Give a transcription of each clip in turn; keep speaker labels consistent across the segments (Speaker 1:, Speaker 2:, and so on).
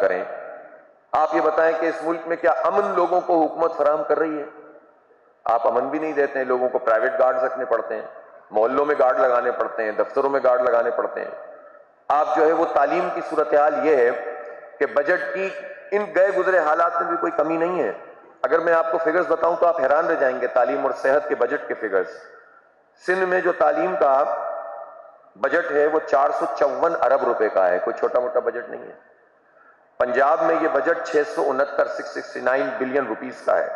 Speaker 1: کریں. آپ یہ بتائیں کہ اس ملک میں کیا امن لوگوں کو حکومت فراہم کر رہی ہے؟ آپ امن بھی نہیں دیتے ہیں، لوگوں کو پرائیویٹ گارڈز رکھنے پڑتے ہیں، محلوں میں گارڈ لگانے پڑتے ہیں، دفتروں میں گارڈ لگانے پڑتے ہیں. آپ جو ہے وہ تعلیم کی صورتحال یہ ہے کہ بجٹ کی ان گئے گزرے حالات میں بھی کوئی کمی نہیں ہے. اگر میں آپ کو فگرز بتاؤں تو آپ حیران رہ جائیں گے. تعلیم اور صحت کے بجٹ کے فگرز، سندھ میں جو تعلیم کا بجٹ ہے وہ 454 ارب روپے کا ہے، کوئی چھوٹا موٹا بجٹ نہیں ہے. پنجاب میں یہ بجٹ 669 بلین روپیز کا ہے.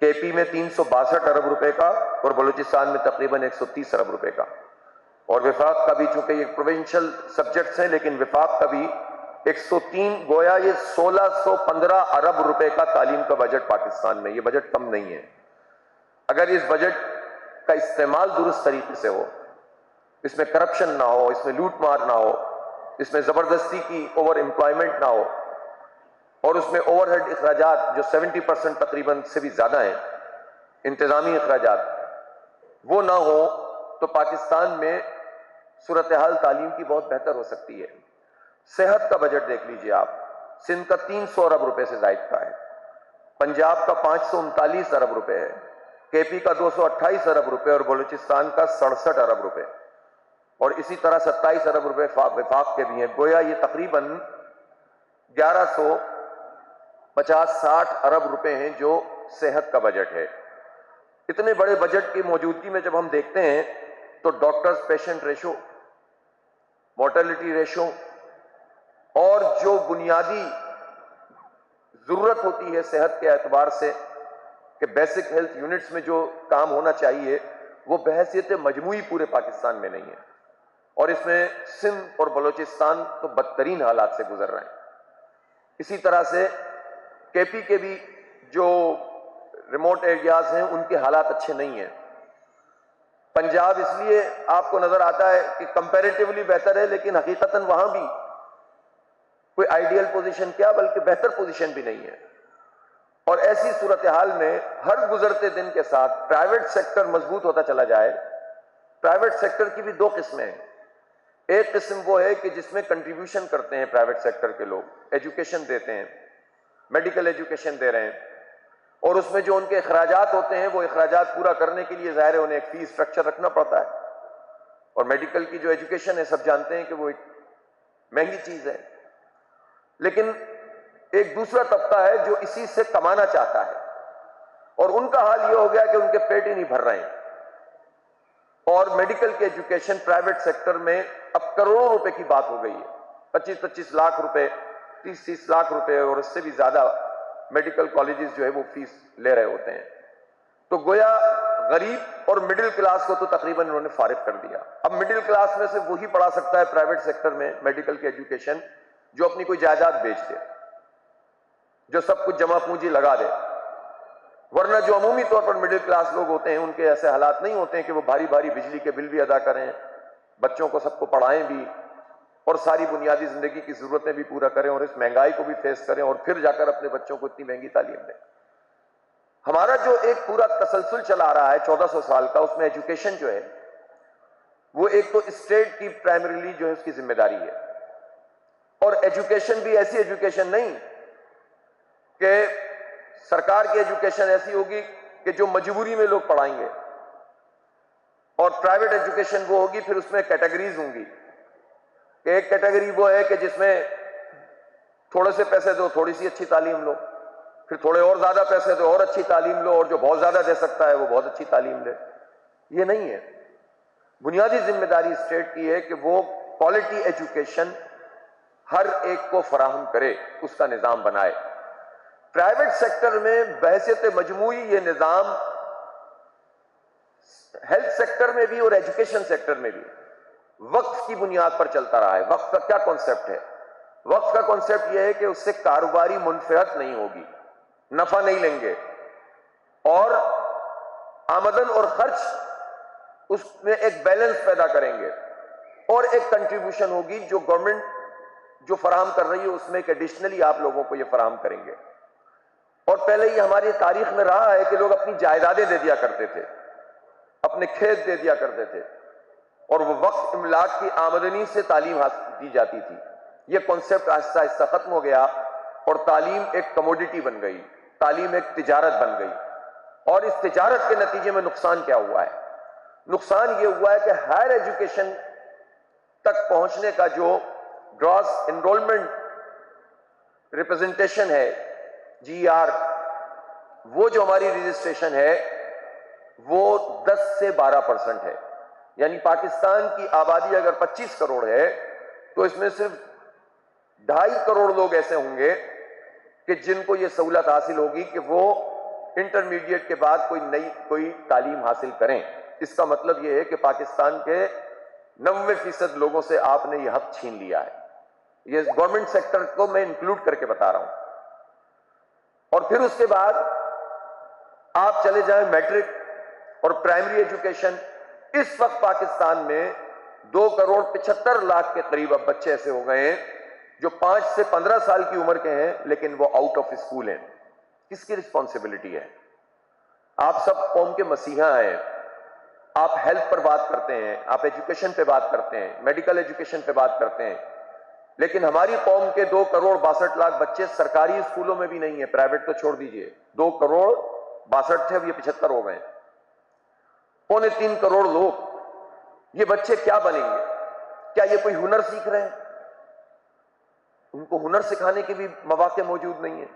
Speaker 1: کے پی میں 362 ارب روپے کا اور بلوچستان میں تقریباً 130 ارب روپے کا. اور وفاق کا بھی، چونکہ یہ پروونشل سبجیکٹس ہیں، لیکن وفاق کا بھی 103، گویا یہ 1615 ارب روپے کا تعلیم کا بجٹ پاکستان میں. یہ بجٹ کم نہیں ہے. اگر اس بجٹ کا استعمال درست طریقے سے ہو، اس میں کرپشن نہ ہو، اس میں لوٹ مار نہ ہو، اس میں زبردستی کی اوور امپلائمنٹ نہ ہو، اور اس میں اوور ہیڈ اخراجات جو 70% تقریباً سے بھی زیادہ ہیں، انتظامی اخراجات، وہ نہ ہو تو پاکستان میں صورتحال تعلیم کی بہت بہتر ہو سکتی ہے. صحت کا بجٹ دیکھ لیجئے آپ. سندھ کا 300 ارب روپے سے زائد کا ہے، پنجاب کا 539 ارب روپے ہے، کے پی کا 228 ارب روپے اور بلوچستان کا 67 ارب روپے، اور اسی طرح 27 ارب روپے وفاق کے بھی ہیں. گویا یہ تقریباً 1150-60 ارب روپے ہیں جو صحت کا بجٹ ہے. اتنے بڑے بجٹ کی موجودگی میں جب ہم دیکھتے ہیں تو doctors patient ratio, mortality ratio, اور جو بنیادی ضرورت ہوتی ہے صحت کے اعتبار سے کہ بیسک ہیلتھ یونٹس میں جو کام ہونا چاہیے، وہ بحیثیت مجموعی پورے پاکستان میں نہیں ہے. اور اس میں سندھ اور بلوچستان تو بدترین حالات سے گزر رہے ہیں. اسی طرح سے کے پی کے بھی جو ریموٹ ایریاز ہیں ان کے حالات اچھے نہیں ہیں. پنجاب اس لیے آپ کو نظر آتا ہے کہ کمپیریٹیولی بہتر ہے، لیکن حقیقتاً وہاں بھی کوئی آئیڈیل پوزیشن کیا بلکہ بہتر پوزیشن بھی نہیں ہے. اور ایسی صورتحال میں ہر گزرتے دن کے ساتھ پرائیویٹ سیکٹر مضبوط ہوتا چلا جائے. پرائیویٹ سیکٹر کی بھی دو قسمیں ہیں. ایک قسم وہ ہے کہ جس میں کنٹریبیوشن کرتے ہیں پرائیویٹ سیکٹر کے لوگ، ایجوکیشن دیتے ہیں، میڈیکل ایجوکیشن دے رہے ہیں، اور اس میں جو ان کے اخراجات ہوتے ہیں وہ اخراجات پورا کرنے کے لیے ظاہر ہے انہیں ایک فی سٹرکچر رکھنا پڑتا ہے. اور میڈیکل کی جو ایجوکیشن ہے سب جانتے ہیں کہ وہ ایک مہنگی چیز ہے. لیکن ایک دوسرا طبقہ ہے جو اسی سے کمانا چاہتا ہے، اور ان کا حال یہ ہو گیا کہ ان کے پیٹ ہی نہیں بھر رہے ہیں. اور میڈیکل کی ایجوکیشن پرائیویٹ سیکٹر میں اب کروڑوں روپے کی بات ہو گئی ہے. 25-25 لاکھ روپے، 30-30 لاکھ روپے اور اس سے بھی زیادہ میڈیکل کالجز جو ہے وہ فیس لے رہے ہوتے ہیں. تو گویا غریب اور مڈل کلاس کو تو تقریباً انہوں نے فارغ کر دیا. اب مڈل کلاس میں سے وہی پڑھا سکتا ہے پرائیویٹ سیکٹر میں میڈیکل کی ایجوکیشن جو اپنی کوئی جائیداد بیچ دے، جو سب کچھ جمع پونجی لگا دے. ورنہ جو عمومی طور پر مڈل کلاس لوگ ہوتے ہیں ان کے ایسے حالات نہیں ہوتے ہیں کہ وہ بھاری بھاری بجلی کے بل بھی ادا کریں، بچوں کو سب کو پڑھائیں بھی، اور ساری بنیادی زندگی کی ضرورتیں بھی پورا کریں، اور اس مہنگائی کو بھی فیس کریں، اور پھر جا کر اپنے بچوں کو اتنی مہنگی تعلیم دیں. ہمارا جو ایک پورا تسلسل چلا رہا ہے 1400 سال کا، اس میں ایجوکیشن جو ہے وہ ایک تو اسٹیٹ کی پرائمریلی جو ہے اس کی ذمہ داری ہے. اور ایجوکیشن بھی ایسی ایجوکیشن نہیں کہ سرکار کی ایجوکیشن ایسی ہوگی کہ جو مجبوری میں لوگ پڑھائیں گے، اور پرائیویٹ ایجوکیشن وہ ہوگی پھر اس میں کیٹیگریز ہوں گی. ایک کیٹیگری وہ ہے کہ جس میں تھوڑے سے پیسے دو تھوڑی سی اچھی تعلیم لو، پھر تھوڑے اور زیادہ پیسے دو اور اچھی تعلیم لو، اور جو بہت زیادہ دے سکتا ہے وہ بہت اچھی تعلیم لے. یہ نہیں ہے. بنیادی ذمہ داری اسٹیٹ کی ہے کہ وہ کوالٹی ایجوکیشن ہر ایک کو فراہم کرے، اس کا نظام بنائے. پرائیویٹ سیکٹر میں بحیثیت مجموعی یہ نظام ہیلتھ سیکٹر میں بھی اور ایجوکیشن سیکٹر میں بھی وقف کی بنیاد پر چلتا رہا ہے. وقف کا کیا کانسیپٹ ہے؟ وقف کا کانسیپٹ یہ ہے کہ اس سے کاروباری منفعت نہیں ہوگی، نفع نہیں لیں گے، اور آمدن اور خرچ اس میں ایک بیلنس پیدا کریں گے، اور ایک کنٹریبیوشن ہوگی جو گورنمنٹ جو فراہم کر رہی ہے اس میں ایک ایڈیشنلی آپ لوگوں کو یہ فراہم کریں گے. اور پہلے یہ ہماری تاریخ میں رہا ہے کہ لوگ اپنی جائیدادیں دے دیا کرتے تھے، اپنے کھیت دے دیا کرتے تھے، اور وہ وقف املاک کی آمدنی سے تعلیم حاصل کی جاتی تھی. یہ کانسیپٹ آہستہ آہستہ ختم ہو گیا اور تعلیم ایک کموڈیٹی بن گئی، تعلیم ایک تجارت بن گئی. اور اس تجارت کے نتیجے میں نقصان کیا ہوا ہے؟ نقصان یہ ہوا ہے کہ ہائر ایجوکیشن تک پہنچنے کا جو گراس انرولمنٹ ریپرزنٹیشن ہے GER، وہ جو ہماری رجسٹریشن ہے وہ 10 سے 12% ہے. یعنی پاکستان کی آبادی اگر 25 کروڑ ہے تو اس میں صرف 2.5 کروڑ لوگ ایسے ہوں گے کہ جن کو یہ سہولت حاصل ہوگی کہ وہ انٹرمیڈیٹ کے بعد کوئی تعلیم حاصل کریں. اس کا مطلب یہ ہے کہ پاکستان کے 90% لوگوں سے آپ نے یہ حق چھین لیا ہے. یہ گورنمنٹ سیکٹر کو میں انکلوڈ کر کے بتا رہا ہوں. اور پھر اس کے بعد آپ چلے جائیں میٹرک اور پرائمری ایجوکیشن. اس وقت پاکستان میں 2.75 کروڑ کے قریب اب بچے ایسے ہو گئے ہیں جو 5 سے 15 سال کی عمر کے ہیں لیکن وہ آؤٹ آف اسکول ہیں. کس کی رسپانسبلٹی ہے؟ آپ سب قوم کے مسیحا ہیں. آپ ہیلتھ پر بات کرتے ہیں، آپ ایجوکیشن پہ بات کرتے ہیں، میڈیکل ایجوکیشن پہ بات کرتے ہیں، لیکن ہماری قوم کے 2.62 کروڑ بچے سرکاری اسکولوں میں بھی نہیں ہیں، پرائیویٹ تو چھوڑ دیجئے. 2.62 تھے، اب یہ 75 ہو گئے. 2.25 کروڑ لوگ، یہ بچے کیا بنیں گے؟ کیا یہ کوئی ہنر سیکھ رہے ہیں؟ ان کو ہنر سکھانے کے بھی مواقع موجود نہیں ہیں.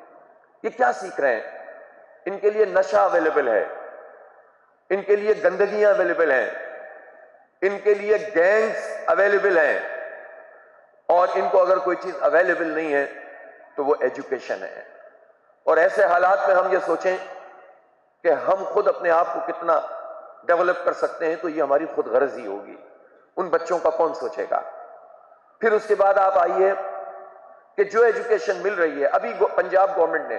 Speaker 1: یہ کیا سیکھ رہے ہیں؟ ان کے لیے نشہ اویلیبل ہے، ان کے لیے گندگیاں اویلیبل ہیں، ان کے لیے گینگز اویلیبل ہیں، اور ان کو اگر کوئی چیز اویلیبل نہیں ہے تو وہ ایجوکیشن ہے. اور ایسے حالات میں ہم یہ سوچیں کہ ہم خود اپنے آپ کو کتنا ڈیولپ کر سکتے ہیں تو یہ ہماری خود غرضی ہوگی. ان بچوں کا کون سوچے گا؟ پھر اس کے بعد آپ آئیے کہ جو ایجوکیشن مل رہی ہے، ابھی پنجاب گورنمنٹ نے،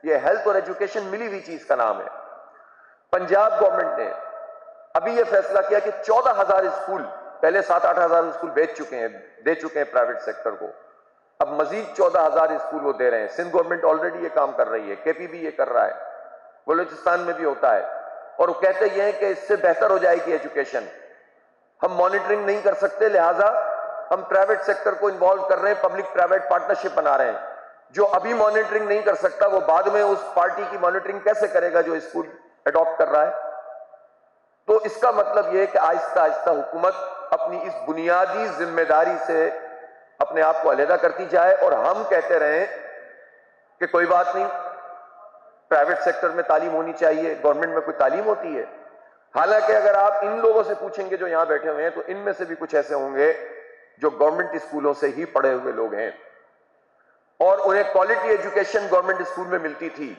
Speaker 1: یہ ہیلتھ اور ایجوکیشن ملی ہوئی چیز کا نام ہے، پنجاب گورنمنٹ نے ابھی یہ فیصلہ کیا کہ 14,000 اسکول، پہلے 7-8 ہزار اسکول دے چکے ہیں پرائیویٹ سیکٹر کو، اب مزید 14,000 اسکول وہ دے رہے ہیں. سندھ گورنمنٹ آلریڈی یہ کام کر رہی ہے، KP بھی یہ کر رہا ہے، بلوچستان میں بھی ہوتا ہے. اور وہ کہتے یہ ہیں کہ اس سے بہتر ہو جائے گی ایجوکیشن. ہم مانیٹرنگ نہیں کر سکتے، لہٰذا ہم پرائیویٹ سیکٹر کو انوالو کر رہے ہیں، پبلک پرائیویٹ پارٹنرشپ بنا رہے ہیں. جو ابھی مانیٹرنگ نہیں کر سکتا وہ بعد میں اس پارٹی کی مانیٹرنگ کیسے کرے گا جو اسکول اڈاپٹ کر رہا ہے؟ تو اس کا مطلب یہ ہے کہ آہستہ آہستہ حکومت اپنی اس بنیادی ذمہ داری سے اپنے آپ کو علیحدہ کرتی جائے، اور ہم کہتے رہیں کہ کوئی بات نہیں، پرائیویٹ سیکٹر میں تعلیم ہونی چاہیے، گورنمنٹ میں کوئی تعلیم ہوتی ہے. حالانکہ اگر آپ ان لوگوں سے پوچھیں گے جو یہاں بیٹھے ہوئے ہیں تو ان میں سے بھی کچھ ایسے ہوں گے جو گورنمنٹ اسکولوں سے ہی پڑھے ہوئے لوگ ہیں اور انہیں کوالٹی ایجوکیشن گورنمنٹ اسکول میں ملتی تھی.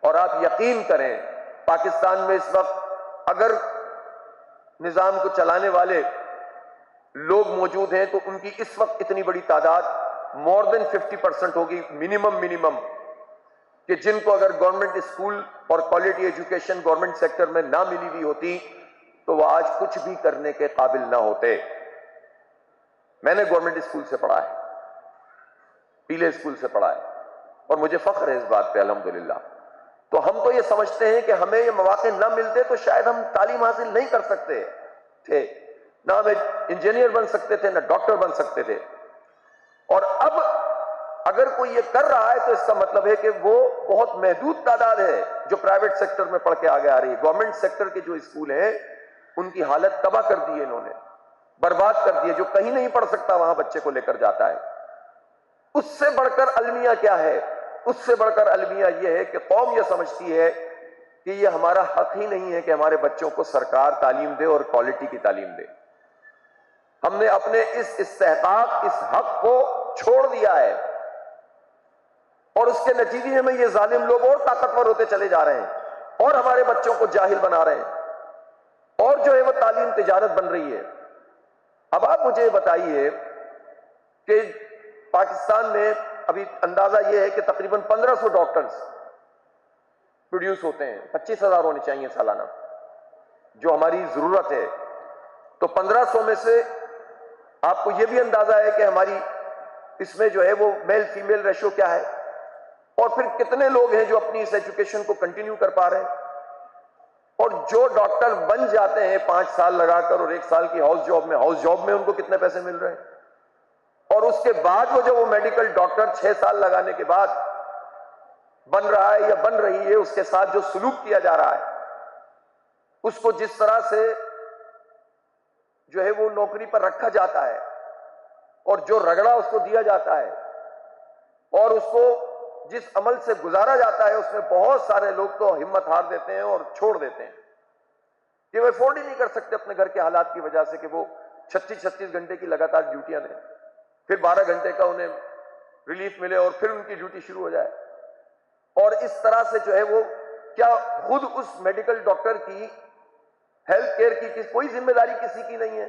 Speaker 1: اور آپ یقین کریں پاکستان میں اس وقت اگر نظام کو چلانے والے لوگ موجود ہیں تو ان کی اس وقت اتنی بڑی تعداد مور دین 50% ہوگی منیمم کہ جن کو اگر گورنمنٹ اسکول اور کوالٹی ایجوکیشن گورنمنٹ سیکٹر میں نہ ملی ہوئی ہوتی تو وہ آج کچھ بھی کرنے کے قابل نہ ہوتے. میں نے گورنمنٹ اسکول سے پڑھا ہے، پیلے اسکول سے پڑھا ہے، اور مجھے فخر ہے اس بات پہ الحمدللہ. تو ہم تو یہ سمجھتے ہیں کہ ہمیں یہ مواقع نہ ملتے تو شاید ہم تعلیم حاصل نہیں کر سکتے تھے، نہ ہم انجینئر بن سکتے تھے، نہ ڈاکٹر بن سکتے تھے. اور اب اگر کوئی یہ کر رہا ہے تو اس کا مطلب ہے کہ وہ بہت محدود تعداد ہے جو پرائیویٹ سیکٹر میں پڑھ کے آگے آ رہی ہے. گورنمنٹ سیکٹر کے جو اسکول ہیں ان کی حالت تباہ کر دی ہے، انہوں نے برباد کر دی ہے. جو کہیں نہیں پڑھ سکتا وہاں بچے کو لے کر جاتا ہے. اس سے بڑھ کر المیہ کیا ہے؟ اس سے بڑھ کر المیہ یہ ہے کہ قوم یہ سمجھتی ہے کہ یہ ہمارا حق ہی نہیں ہے کہ ہمارے بچوں کو سرکار تعلیم دے اور کوالٹی کی تعلیم دے. ہم نے اپنے اس استحقاق، اس حق کو چھوڑ دیا ہے، اور اس کے نتیجے میں یہ ظالم لوگ اور طاقتور ہوتے چلے جا رہے ہیں اور ہمارے بچوں کو جاہل بنا رہے ہیں، اور جو ہے وہ تعلیم تجارت بن رہی ہے. اب آپ مجھے بتائیے کہ پاکستان میں ابھی اندازہ یہ ہے کہ تقریباً 1500 ڈاکٹرز پروڈیوس ہوتے ہیں، 25,000 ہونے چاہیے سالانہ جو ہماری ضرورت ہے. تو 1500 میں سے آپ کو یہ بھی اندازہ ہے کہ ہماری اس میں جو ہے وہ میل فیمیل ریشو کیا ہے، اور پھر کتنے لوگ ہیں جو اپنی اس ایجوکیشن کو کنٹینیو کر پا رہے ہیں. اور جو ڈاکٹر بن جاتے ہیں 5 سال لگا کر اور 1 سال کی ہاؤس جاب میں ان کو کتنے پیسے مل رہے ہیں. اور اس کے بعد وہ میڈیکل ڈاکٹر 6 سال لگانے کے بعد بن رہا ہے یا بن رہی ہے، اس کے ساتھ جو سلوک کیا جا رہا ہے، اس کو جس طرح سے جو ہے وہ نوکری پر رکھا جاتا ہے اور جو رگڑا اس کو دیا جاتا ہے اور اس کو جس عمل سے گزارا جاتا ہے، اس میں بہت سارے لوگ تو ہمت ہار دیتے ہیں اور چھوڑ دیتے ہیں کہ وہ افورڈ ہی نہیں کر سکتے اپنے گھر کے حالات کی وجہ سے کہ وہ 36 گھنٹے کی لگاتار ڈیوٹیاں دیں، پھر 12 گھنٹے کا انہیں ریلیف ملے اور پھر ان کی ڈیوٹی شروع ہو جائے. اور اس طرح سے جو ہے وہ کیا خود اس میڈیکل ڈاکٹر کی ہیلتھ کیئر کی کوئی ذمہ داری کسی کی نہیں ہے؟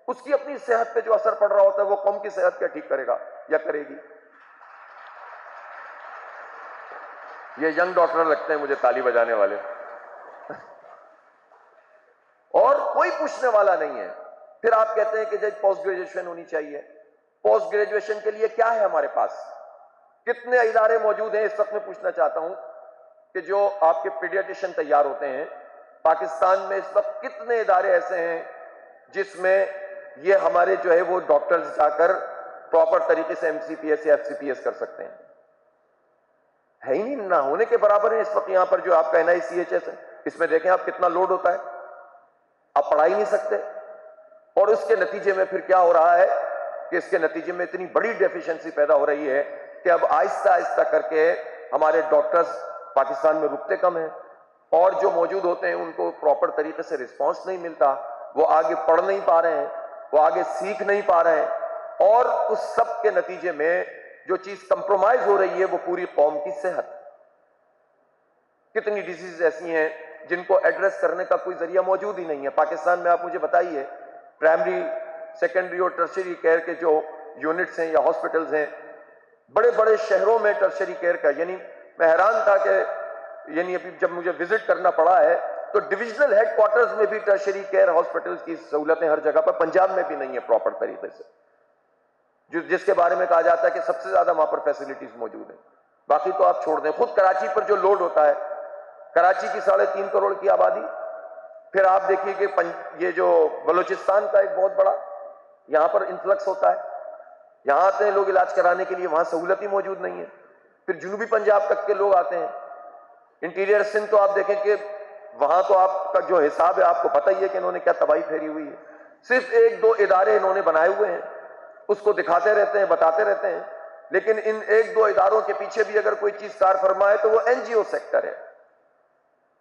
Speaker 1: اس کی اپنی صحت پہ جو اثر پڑ رہا ہوتا ہے وہ قوم کی صحت کیا ٹھیک کرے گا یا کرے گی؟ یہ ینگ ڈاکٹر لگتے ہیں مجھے تالی بجانے والے اور کوئی پوچھنے والا نہیں ہے. پھر آپ کہتے ہیں کہ جب پوسٹ گریجویشن ہونی چاہیے. پوسٹ گریجویشن کے لیے کیا ہے ہمارے پاس؟ کتنے ادارے موجود ہیں؟ اس وقت میں پوچھنا چاہتا ہوں کہ جو آپ کے پیڈیاٹیشین تیار ہوتے ہیں پاکستان میں اس وقت کتنے ادارے ایسے ہیں جس میں یہ ہمارے جو ہے وہ ڈاکٹرز جا کر پراپر طریقے سے MCPS یا FCPS کر سکتے ہیں؟ ہے ہی نہیں، نہ ہونے کے برابر ہے. اس وقت یہاں پر جو آپ کا NICHS ہے، اس میں دیکھیں آپ کتنا لوڈ ہوتا ہے، آپ پڑھا ہی نہیں سکتے. اور اس کے نتیجے میں پھر کیا ہو رہا ہے کہ اس کے نتیجے میں اتنی بڑی ڈیفیشنسی پیدا ہو رہی ہے کہ اب آہستہ آہستہ کر کے ہمارے ڈاکٹرز پاکستان میں رکتے کم ہیں اور جو موجود ہوتے ہیں ان کو پراپر طریقے سے رسپانس نہیں ملتا، وہ آگے پڑھ نہیں پا رہے ہیں، وہ آگے سیکھ نہیں پا رہے ہیں. اور اس سب کے نتیجے میں جو چیز کمپرومائز ہو رہی ہے وہ پوری قوم کی صحت. کتنی ڈیزیز ایسی ہیں جن کو ایڈریس کرنے کا کوئی ذریعہ موجود ہی نہیں ہے. پاکستان میں آپ مجھے بتائیے پرائمری، سیکنڈری اور ٹرشری کیئر کے جو یونٹس ہیں یا ہاسپٹلز ہیں بڑے بڑے شہروں میں ٹرشری کیئر کا، یعنی میں حیران تھا کہ یعنی ابھی جب مجھے وزٹ کرنا پڑا ہے تو ڈویژنل ہیڈ کوارٹرز میں بھی ٹرشری کیئر ہاسپٹلز کی سہولتیں ہر جگہ پر، پنجاب میں بھی نہیں ہے پراپر طریقے سے، جس کے بارے میں کہا جاتا ہے کہ سب سے زیادہ وہاں پر فیسلٹیز موجود ہیں. باقی تو آپ چھوڑ دیں. خود کراچی پر جو لوڈ ہوتا ہے، کراچی کی 3.5 کروڑ کی آبادی، پھر آپ دیکھیے کہ یہ جو بلوچستان کا ایک بہت بڑا یہاں پر انفلکس ہوتا ہے، یہاں آتے ہیں لوگ علاج کرانے کے لیے، وہاں سہولت ہی موجود نہیں ہے. پھر جنوبی پنجاب تک کے لوگ آتے ہیں. انٹیریئر سندھ تو آپ دیکھیں کہ وہاں تو آپ کا جو حساب ہے آپ کو پتہ ہی ہے کہ انہوں نے کیا تباہی پھیری ہوئی ہے. صرف 1-2 ادارے انہوں نے بنائے ہوئے ہیں، اس کو دکھاتے رہتے ہیں، بتاتے رہتے ہیں، لیکن ان 1-2 اداروں کے پیچھے بھی اگر کوئی چیز کار فرما ہے تو وہ NGO سیکٹر ہے.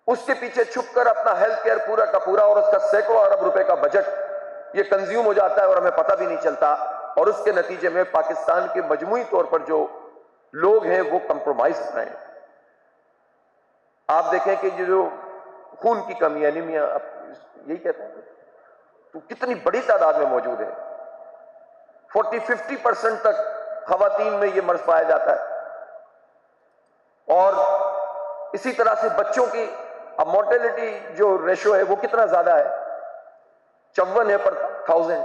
Speaker 1: اس کے پیچھے چھپ کر اپنا ہیلتھ کیئر پورا کا پورا اور اس کا سینکڑوں ارب روپے کا بجٹ یہ کنزیوم ہو جاتا ہے اور ہمیں پتہ بھی نہیں چلتا. اور اس کے نتیجے میں پاکستان کے مجموعی طور پر جو لوگ ہیں وہ کمپرومائز ہو رہے ہیں. آپ دیکھیں کہ یہ جو خون کی کمی، انیمیا، یہی کہتے ہیں، تو کتنی بڑی تعداد میں موجود ہے. 40-50% تک خواتین میں یہ مرض پایا جاتا ہے. اور اسی طرح سے بچوں کی اب مورٹیلٹی جو ریشو ہے وہ کتنا زیادہ ہے، 54 ہے پر 1000،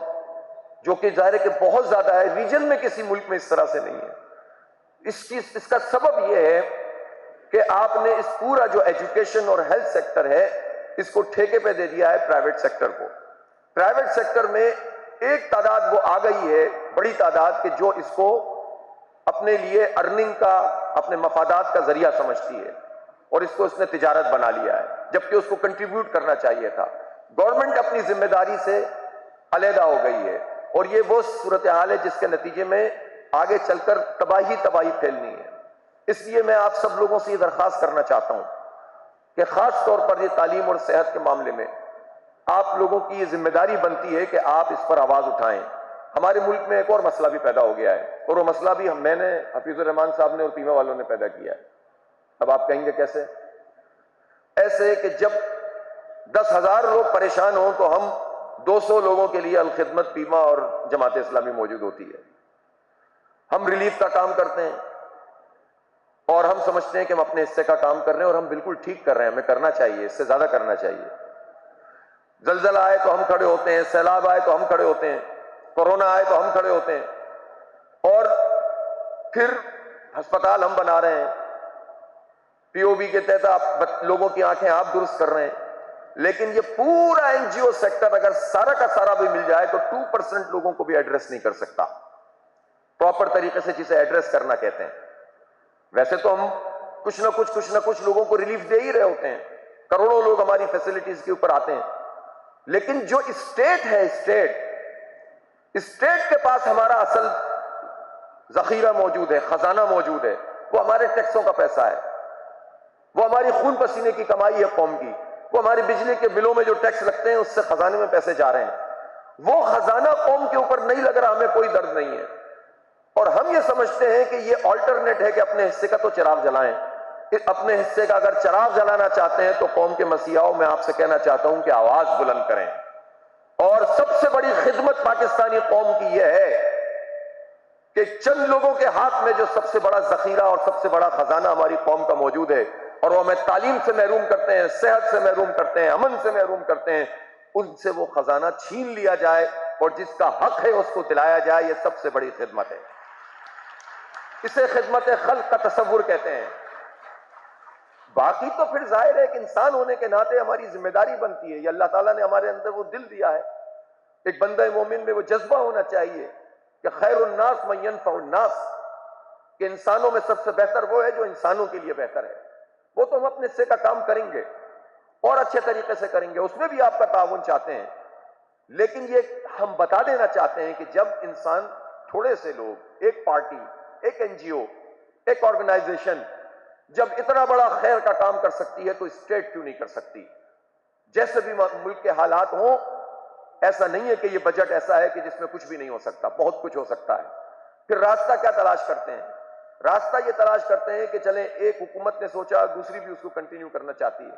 Speaker 1: جو کہ ظاہر ہے کہ بہت زیادہ ہے. ریجن میں کسی ملک میں اس طرح سے نہیں ہے. اس کا سبب یہ ہے کہ آپ نے اس پورا جو ایجوکیشن اور ہیلتھ سیکٹر ہے اس کو ٹھیکے پہ دے دیا ہے پرائیویٹ سیکٹر کو. پرائیویٹ سیکٹر میں ایک تعداد وہ آ گئی ہے، بڑی تعداد، کہ جو اس کو اپنے لیے ارننگ کا، اپنے مفادات کا ذریعہ سمجھتی ہے اور اس کو اس نے تجارت بنا لیا ہے، جبکہ اس کو کنٹریبیوٹ کرنا چاہیے تھا. گورنمنٹ اپنی ذمہ داری سے علیحدہ ہو گئی ہے اور یہ وہ صورتحال ہے جس کے نتیجے میں آگے چل کر تباہی پھیلنی ہے. اس لیے میں آپ سب لوگوں سے یہ درخواست کرنا چاہتا ہوں کہ خاص طور پر یہ تعلیم اور صحت کے معاملے میں آپ لوگوں کی یہ ذمہ داری بنتی ہے کہ آپ اس پر آواز اٹھائیں. ہمارے ملک میں ایک اور مسئلہ بھی پیدا ہو گیا ہے اور وہ مسئلہ بھی میں نے، حفیظ الرحمان صاحب نے اور پیما والوں نے پیدا کیا ہے. اب آپ کہیں گے کیسے؟ ایسے کہ جب 10,000 لوگ پریشان ہوں تو ہم 200 لوگوں کے لیے الخدمت، پیما اور جماعت اسلامی موجود ہوتی ہے. ہم ریلیف کا کام کرتے ہیں اور ہم سمجھتے ہیں کہ ہم اپنے حصے کا کام کر رہے ہیں اور ہم بالکل ٹھیک کر رہے ہیں، ہمیں کرنا چاہیے، اس سے زیادہ کرنا چاہیے. زلزلہ آئے تو ہم کھڑے ہوتے ہیں، سیلاب آئے تو ہم کھڑے ہوتے ہیں، کورونا آئے تو ہم کھڑے ہوتے ہیں، اور پھر ہسپتال ہم بنا رہے ہیں، POB کے تحت آپ لوگوں کی آنکھیں آپ درست کر رہے ہیں. لیکن یہ پورا NGO سیکٹر اگر سارا کا سارا بھی مل جائے تو 2% لوگوں کو بھی ایڈریس نہیں کر سکتا. پراپر طریقے سے جسے ایڈریس کرنا کہتے ہیں. ویسے تو ہم کچھ نہ کچھ لوگوں کو ریلیف دے ہی رہے ہوتے ہیں, کروڑوں لوگ ہماری فیسلٹیز کے اوپر آتے ہیں, لیکن جو اسٹیٹ ہے, اسٹیٹ کے پاس ہمارا اصل ذخیرہ موجود ہے, خزانہ موجود ہے, وہ ہمارے ٹیکسوں کا پیسہ ہے, وہ ہماری خون پسینے کی کمائی ہے قوم کی, وہ ہماری بجلی کے بلوں میں جو ٹیکس لگتے ہیں اس سے خزانے میں پیسے جا رہے ہیں. وہ خزانہ قوم کے اوپر نہیں لگ رہا, ہمیں کوئی درد نہیں ہے, اور ہم یہ سمجھتے ہیں کہ یہ آلٹرنیٹ ہے کہ اپنے حصے کا تو چراغ جلائیں. اپنے حصے کا اگر چراغ جلانا چاہتے ہیں تو قوم کے مسیحاؤں میں آپ سے کہنا چاہتا ہوں کہ آواز بلند کریں. اور سب سے بڑی خدمت پاکستانی قوم کی یہ ہے کہ چند لوگوں کے ہاتھ میں جو سب سے بڑا ذخیرہ اور سب سے بڑا خزانہ ہماری قوم کا موجود ہے, اور وہ ہمیں تعلیم سے محروم کرتے ہیں, صحت سے محروم کرتے ہیں, امن سے محروم کرتے ہیں, ان سے وہ خزانہ چھین لیا جائے اور جس کا حق ہے اس کو دلایا جائے. یہ سب سے بڑی خدمت ہے. اسے خدمت خلق کا تصور کہتے ہیں. باقی تو پھر ظاہر ہے کہ انسان ہونے کے ناطے ہماری ذمہ داری بنتی ہے. یہ اللہ تعالیٰ نے ہمارے اندر وہ دل دیا ہے, ایک بندہ مومن میں وہ جذبہ ہونا چاہیے کہ خیر الناس من ينفع الناس, کہ انسانوں میں سب سے بہتر وہ ہے جو انسانوں کے لیے بہتر ہے. وہ تو ہم اپنے حصے کا کام کریں گے اور اچھے طریقے سے کریں گے, اس میں بھی آپ کا تعاون چاہتے ہیں, لیکن یہ ہم بتا دینا چاہتے ہیں کہ جب انسان, تھوڑے سے لوگ, ایک پارٹی, ایک این جی او, ایک آرگنائزیشن جب اتنا بڑا خیر کا کام کر سکتی ہے تو اسٹیٹ کیوں نہیں کر سکتی؟ جیسے بھی ملک کے حالات ہوں, ایسا نہیں ہے کہ یہ بجٹ ایسا ہے کہ جس میں کچھ بھی نہیں ہو سکتا, بہت کچھ ہو سکتا ہے. پھر راستہ کیا تلاش کرتے ہیں؟ راستہ یہ تلاش کرتے ہیں کہ چلیں, ایک حکومت نے سوچا, دوسری بھی اس کو کنٹینیو کرنا چاہتی ہے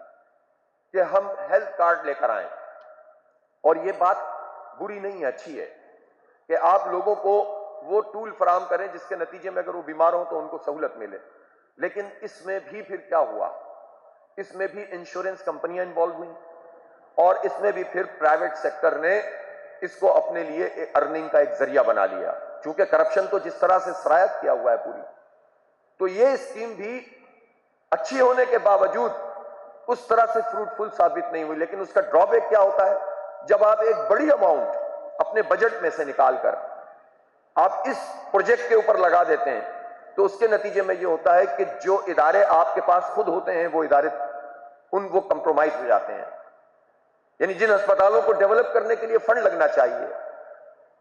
Speaker 1: کہ ہم ہیلتھ کارڈ لے کر آئیں. اور یہ بات بری نہیں ہے, اچھی ہے کہ آپ لوگوں کو وہ ٹول فراہم کریں جس کے نتیجے میں اگر وہ بیمار ہوں تو ان کو سہولت ملے. لیکن اس میں بھی پھر کیا ہوا؟ اس میں بھی انشورنس کمپنیاں انوالو ہوئیں, اور اس میں بھی پھر پرائیویٹ سیکٹر نے اس کو اپنے لیے ارننگ کا ایک ذریعہ بنا لیا. چونکہ کرپشن تو جس طرح سے سرایت کیا ہوا ہے پوری, تو یہ اسکیم بھی اچھی ہونے کے باوجود اس طرح سے فروٹفل ثابت نہیں ہوئی. لیکن اس کا ڈرا بیک کیا ہوتا ہے؟ جب آپ ایک بڑی اماؤنٹ اپنے بجٹ میں سے نکال کر آپ اس پروجیکٹ کے اوپر لگا دیتے ہیں تو اس کے نتیجے میں یہ ہوتا ہے کہ جو ادارے آپ کے پاس خود ہوتے ہیں وہ ادارے وہ کمپرومائز ہو جاتے ہیں. یعنی جن ہسپتالوں کو ڈیولپ کرنے کے لیے فنڈ لگنا چاہیے,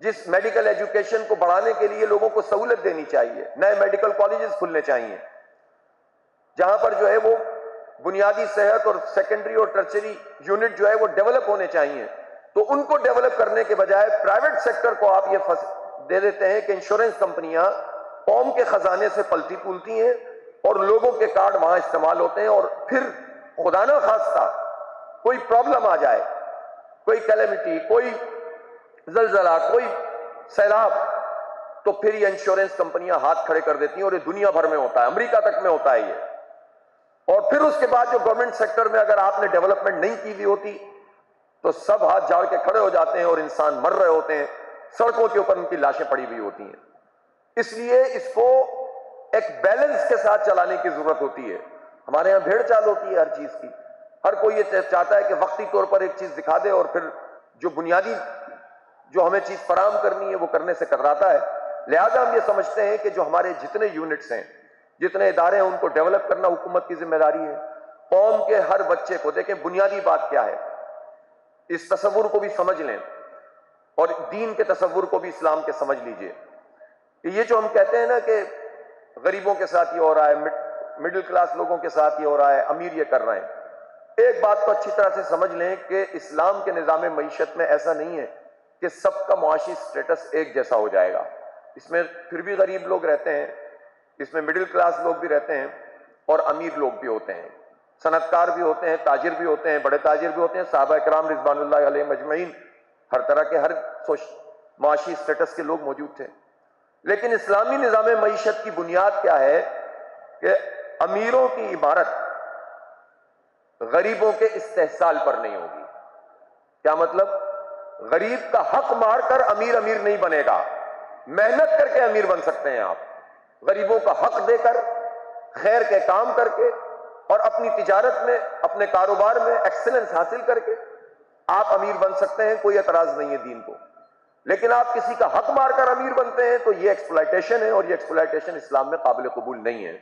Speaker 1: جس میڈیکل ایجوکیشن کو بڑھانے کے لیے لوگوں کو سہولت دینی چاہیے, نئے میڈیکل کالجز کھلنے چاہیے جہاں پر جو ہے وہ بنیادی صحت اور سیکنڈری اور ٹرچری یونٹ جو ہے وہ ڈیولپ ہونے چاہیے, تو ان کو ڈیولپ کرنے کے بجائے پرائیویٹ سیکٹر کو آپ یہ دے دیتے ہیں کہ انشورنس کمپنیاں قوم کے خزانے سے پلتی پولتی ہیں اور لوگوں کے کارڈ وہاں استعمال ہوتے ہیں. اور پھر خدا نہ خواستہ کوئی پرابلم آ جائے, کوئی کیلیمٹی, کوئی زلزلہ, کوئی سیلاب, تو پھر یہ انشورنس کمپنیاں ہاتھ کھڑے کر دیتی ہیں, اور یہ دنیا بھر میں ہوتا ہے, امریکہ تک میں ہوتا ہے یہ. اور پھر اس کے بعد جو گورنمنٹ سیکٹر میں اگر آپ نے ڈیولپمنٹ نہیں کی ہوئی ہوتی تو سب ہاتھ جھاڑ کے کھڑے ہو جاتے ہیں اور انسان مر رہے ہوتے ہیں, سڑکوں کے اوپر ان کی لاشیں پڑی ہوئی ہوتی ہیں. اس لیے اس کو ایک بیلنس کے ساتھ چلانے کی ضرورت ہوتی ہے. ہمارے ہاں بھیڑ چال ہوتی ہے ہر چیز کی, ہر کوئی یہ چاہتا ہے کہ وقتی طور پر ایک چیز دکھا دے اور پھر جو بنیادی جو ہمیں چیز فراہم کرنی ہے وہ کرنے سے کتراتا ہے. لہذا ہم یہ سمجھتے ہیں کہ جو ہمارے جتنے یونٹس ہیں, جتنے ادارے ہیں, ان کو ڈیولپ کرنا حکومت کی ذمہ داری ہے. قوم کے ہر بچے کو دیکھیں, بنیادی بات کیا ہے, اس تصور کو بھی سمجھ لیں اور دین کے تصور کو بھی اسلام کے سمجھ لیجئے کہ یہ جو ہم کہتے ہیں نا کہ غریبوں کے ساتھ یہ ہو رہا ہے, مڈل کلاس لوگوں کے ساتھ یہ ہو رہا ہے, امیر یہ کر رہے ہیں, ایک بات تو اچھی طرح سے سمجھ لیں کہ اسلام کے نظام معیشت میں ایسا نہیں ہے کہ سب کا معاشی سٹیٹس ایک جیسا ہو جائے گا. اس میں پھر بھی غریب لوگ رہتے ہیں, اس میں مڈل کلاس لوگ بھی رہتے ہیں اور امیر لوگ بھی ہوتے ہیں, صنعتکار بھی ہوتے ہیں, تاجر بھی ہوتے ہیں, بڑے تاجر بھی ہوتے ہیں. صحابہ کرام رضوان اللہ علیہم اجمعین ہر طرح کے ہر معاشی سٹیٹس کے لوگ موجود تھے. لیکن اسلامی نظام معیشت کی بنیاد کیا ہے کہ امیروں کی عبارت غریبوں کے استحصال پر نہیں ہوگی. کیا مطلب؟ غریب کا حق مار کر امیر امیر نہیں بنے گا, محنت کر کے امیر بن سکتے ہیں آپ. غریبوں کا حق دے کر, خیر کے کام کر کے اور اپنی تجارت میں, اپنے کاروبار میں ایکسلنس حاصل کر کے آپ امیر بن سکتے ہیں, کوئی اعتراض نہیں ہے دین کو. لیکن آپ کسی کا حق مار کر امیر بنتے ہیں تو یہ ایکسپلائٹیشن ہے، اور یہ ایکسپلائٹیشن اسلام میں قابل قبول نہیں ہے۔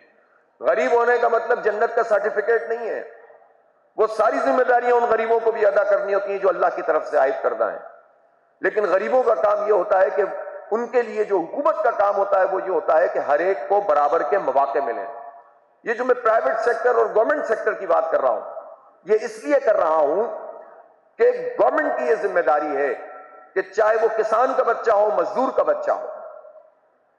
Speaker 1: غریب ہونے کا مطلب جنت کا سرٹیفکیٹ نہیں ہے، وہ ساری ذمہ داریاں ان غریبوں کو بھی ادا کرنی ہوتی ہیں جو اللہ کی طرف سے عائد کردہ ہیں۔ لیکن غریبوں کا کام یہ ہوتا ہے کہ ان کے لیے جو حکومت کا کام ہوتا ہے وہ یہ ہوتا ہے کہ ہر ایک کو برابر کے مواقع ملیں۔ یہ جو میں پرائیویٹ سیکٹر اور گورنمنٹ سیکٹر کی بات کر رہا ہوں، یہ اس لیے کر رہا ہوں کہ گورنمنٹ کی یہ ذمہ داری ہے کہ چاہے وہ کسان کا بچہ ہو، مزدور کا بچہ ہو،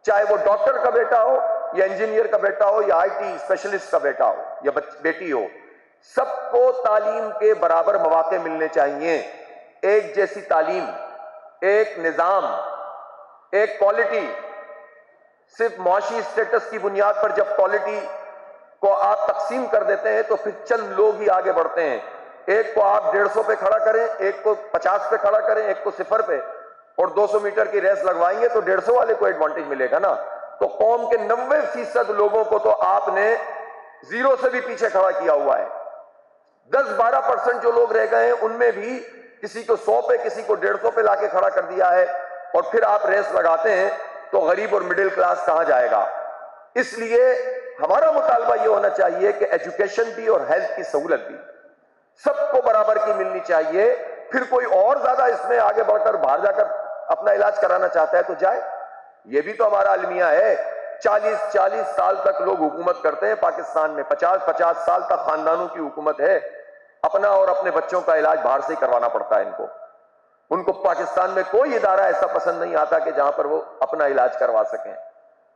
Speaker 1: چاہے وہ ڈاکٹر کا بیٹا ہو یا انجینئر کا بیٹا ہو یا آئی ٹی اسپیشلسٹ کا بیٹا ہو یا بیٹی ہو، سب کو تعلیم کے برابر مواقع ملنے چاہیے۔ ایک جیسی تعلیم، ایک نظام، ایک کوالٹی، صرف معاشی اسٹیٹس کی بنیاد پر جب کوالٹی کو آپ تقسیم کر دیتے ہیں تو پھر چند لوگ ہی آگے بڑھتے ہیں۔ ایک کو آپ 150 پہ کھڑا کریں، ایک کو 50 پہ کھڑا کریں، ایک کو 0 پہ، اور 200 میٹر کی ریس لگوائیں گے تو 150 والے کو ایڈوانٹیج ملے گا نا۔ تو قوم کے 90% لوگوں کو تو آپ نے 0 سے بھی پیچھے کھڑا کیا ہوا ہے۔ 10-12% جو لوگ رہ گئے ہیں ان میں بھی کسی کو 100 پہ، کسی کو 150 پہ لا کے کھڑا کر دیا ہے، اور پھر آپ ریس لگاتے ہیں تو غریب اور مڈل کلاس کہاں جائے گا؟ اس لیے ہمارا مطالبہ یہ ہونا چاہیے کہ ایجوکیشن بھی اور ہیلتھ کی سہولت بھی سب کو برابر کی ملنی چاہیے۔ پھر کوئی اور زیادہ اس میں آگے بڑھ کر باہر جا کر اپنا علاج کرانا چاہتا ہے تو جائے، یہ بھی تو ہمارا المیہ ہے۔ 40 سال تک لوگ حکومت کرتے ہیں پاکستان میں، 50 سال تک خاندانوں کی حکومت ہے، اپنا اور اپنے بچوں کا علاج باہر سے ہی کروانا پڑتا ہے ان کو پاکستان میں کوئی ادارہ ایسا پسند نہیں آتا کہ جہاں پر وہ اپنا علاج کروا سکیں۔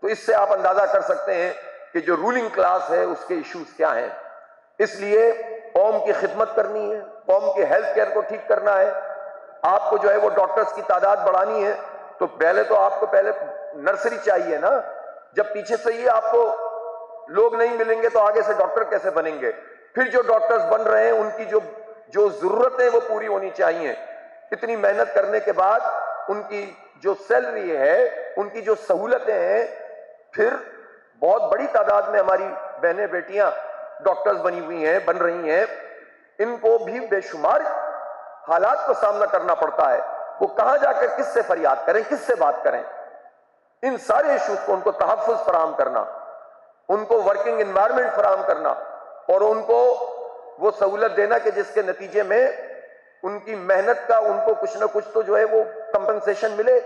Speaker 1: تو اس سے آپ اندازہ کر سکتے ہیں کہ جو رولنگ کلاس ہے اس کے ایشوز کیا ہیں۔ اس لیے قوم کی خدمت کرنی ہے، قوم کے ہیلتھ کیئر کو ٹھیک کرنا ہے، آپ کو جو ہے وہ ڈاکٹرز کی تعداد بڑھانی ہے تو آپ کو پہلے نرسری چاہیے نا۔ جب پیچھے سے ہی آپ کو لوگ نہیں ملیں گے تو آگے سے ڈاکٹر کیسے بنیں گے؟ پھر جو ڈاکٹرز بن رہے ہیں ان کی جو ضرورتیں وہ پوری ہونی چاہیے۔ اتنی محنت کرنے کے بعد ان کی جو سیلری ہے، ان کی جو سہولتیں ہیں، پھر بہت بڑی تعداد میں ہماری بہنیں بیٹیاں ڈاکٹرز بنی ہوئی ہیں، بن رہی ہیں، ان کو بھی بے شمار حالات کا سامنا کرنا پڑتا ہے۔ وہ کہاں جا کر کس سے فریاد کریں، کس سے بات کریں؟ ان سارے ایشوز کو، ان کو تحفظ فراہم کرنا، ان کو ورکنگ انوائرمنٹ فراہم کرنا، اور ان کو وہ سہولت دینا کہ جس کے نتیجے میں ان کی محنت کا ان کو کچھ نہ کچھ تو جو ہے وہ کمپنسیشن ملے،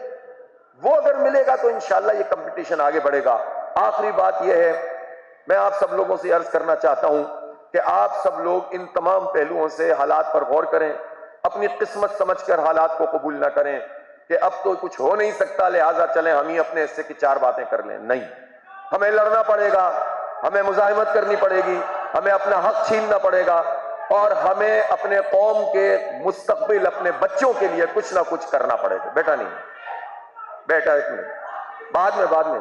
Speaker 1: وہ اگر ملے گا تو انشاءاللہ یہ کمپٹیشن آگے بڑھے گا۔ آخری بات یہ ہے، میں آپ سب لوگوں سے عرض کرنا چاہتا ہوں کہ آپ سب لوگ ان تمام پہلوؤں سے حالات پر غور کریں، اپنی قسمت سمجھ کر حالات کو قبول نہ کریں کہ اب تو کچھ ہو نہیں سکتا لہٰذا چلیں ہم ہی اپنے حصے کی 4 باتیں کر لیں۔ نہیں، ہمیں لڑنا پڑے گا، ہمیں مزاحمت کرنی پڑے گی، ہمیں اپنا حق چھیننا پڑے گا، اور ہمیں اپنے قوم کے مستقبل، اپنے بچوں کے لیے کچھ نہ کچھ کرنا پڑے گا۔ بیٹا نہیں، بیٹا ایک منٹ، بعد میں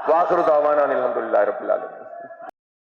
Speaker 1: وآخر دعوانا الحمدللہ رب العالمین۔